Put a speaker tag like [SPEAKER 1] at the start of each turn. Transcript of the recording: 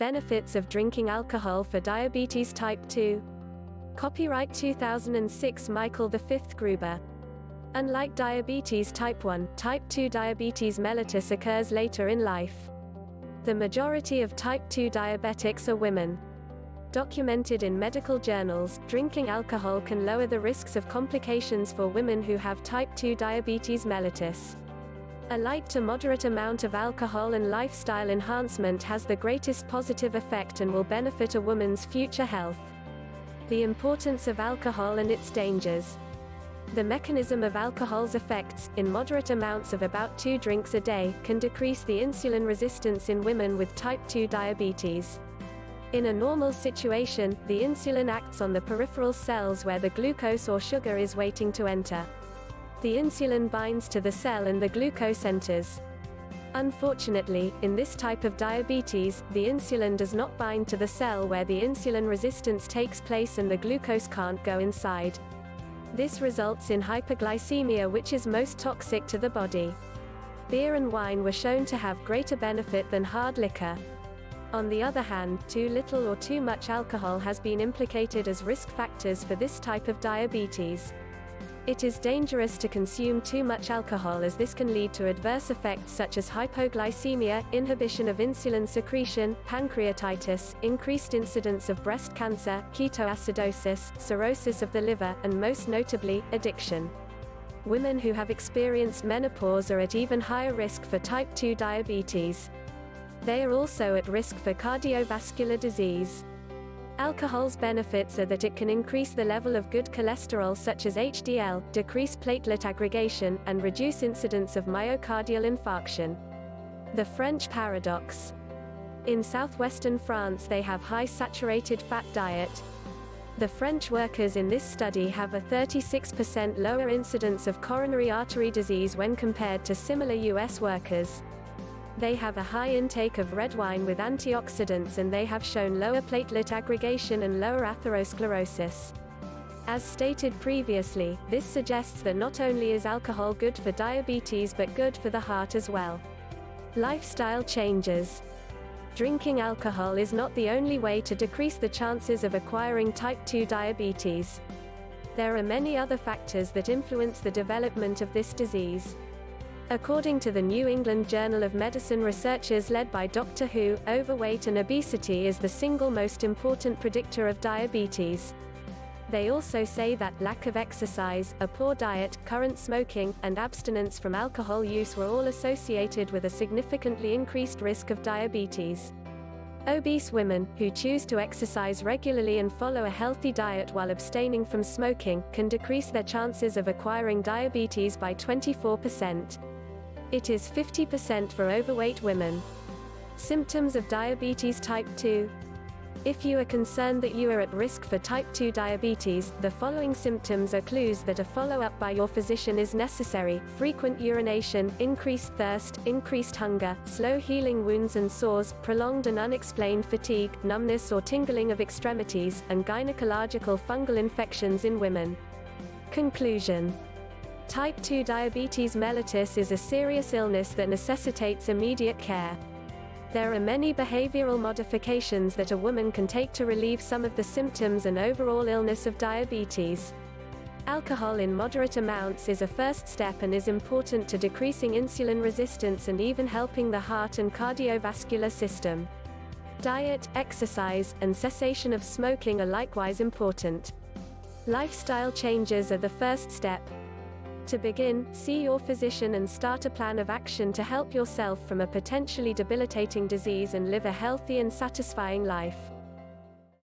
[SPEAKER 1] Benefits of drinking alcohol for diabetes type 2. Copyright 2006 Michael V. Gruber. Unlike diabetes type 1, type 2 diabetes mellitus occurs later in life. The majority of type 2 diabetics are women. Documented in medical journals, drinking alcohol can lower the risks of complications for women who have type 2 diabetes mellitus. A light to moderate amount of alcohol and lifestyle enhancement has the greatest positive effect and will benefit a woman's future health. The importance of alcohol and its dangers. The mechanism of alcohol's effects, in moderate amounts of about 2 drinks a day, can decrease the insulin resistance in women with type 2 diabetes. In a normal situation, the insulin acts on the peripheral cells where the glucose or sugar is waiting to enter. The insulin binds to the cell and the glucose enters. Unfortunately, in this type of diabetes, the insulin does not bind to the cell where the insulin resistance takes place and the glucose can't go inside. This results in hyperglycemia, which is most toxic to the body. Beer and wine were shown to have greater benefit than hard liquor. On the other hand, too little or too much alcohol has been implicated as risk factors for this type of diabetes. It is dangerous to consume too much alcohol as this can lead to adverse effects such as hypoglycemia, inhibition of insulin secretion, pancreatitis, increased incidence of breast cancer, ketoacidosis, cirrhosis of the liver, and most notably, addiction. Women who have experienced menopause are at even higher risk for type 2 diabetes. They are also at risk for cardiovascular disease. Alcohol's benefits are that it can increase the level of good cholesterol such as HDL, decrease platelet aggregation, and reduce incidence of myocardial infarction. The French paradox. In southwestern France they have high saturated fat diet. The French workers in this study have a 36% lower incidence of coronary artery disease when compared to similar US workers. They have a high intake of red wine with antioxidants and they have shown lower platelet aggregation and lower atherosclerosis. As stated previously, this suggests that not only is alcohol good for diabetes but good for the heart as well. Lifestyle changes. Drinking alcohol is not the only way to decrease the chances of acquiring type 2 diabetes. There are many other factors that influence the development of this disease. According to the New England Journal of Medicine, researchers led by Dr. Hu, overweight and obesity is the single most important predictor of diabetes. They also say that lack of exercise, a poor diet, current smoking, and abstinence from alcohol use were all associated with a significantly increased risk of diabetes. Obese women, who choose to exercise regularly and follow a healthy diet while abstaining from smoking, can decrease their chances of acquiring diabetes by 24%. It is 50% for overweight women. Symptoms of diabetes type 2. If you are concerned that you are at risk for type 2 diabetes, the following symptoms are clues that a follow-up by your physician is necessary: frequent urination, increased thirst, increased hunger, slow healing wounds and sores, prolonged and unexplained fatigue, numbness or tingling of extremities, and gynecological fungal infections in women. Conclusion. Type 2 diabetes mellitus is a serious illness that necessitates immediate care. There are many behavioral modifications that a woman can take to relieve some of the symptoms and overall illness of diabetes. Alcohol in moderate amounts is a first step and is important to decreasing insulin resistance and even helping the heart and cardiovascular system. Diet, exercise, and cessation of smoking are likewise important. Lifestyle changes are the first step. To begin, see your physician and start a plan of action to help yourself from a potentially debilitating disease and live a healthy and satisfying life.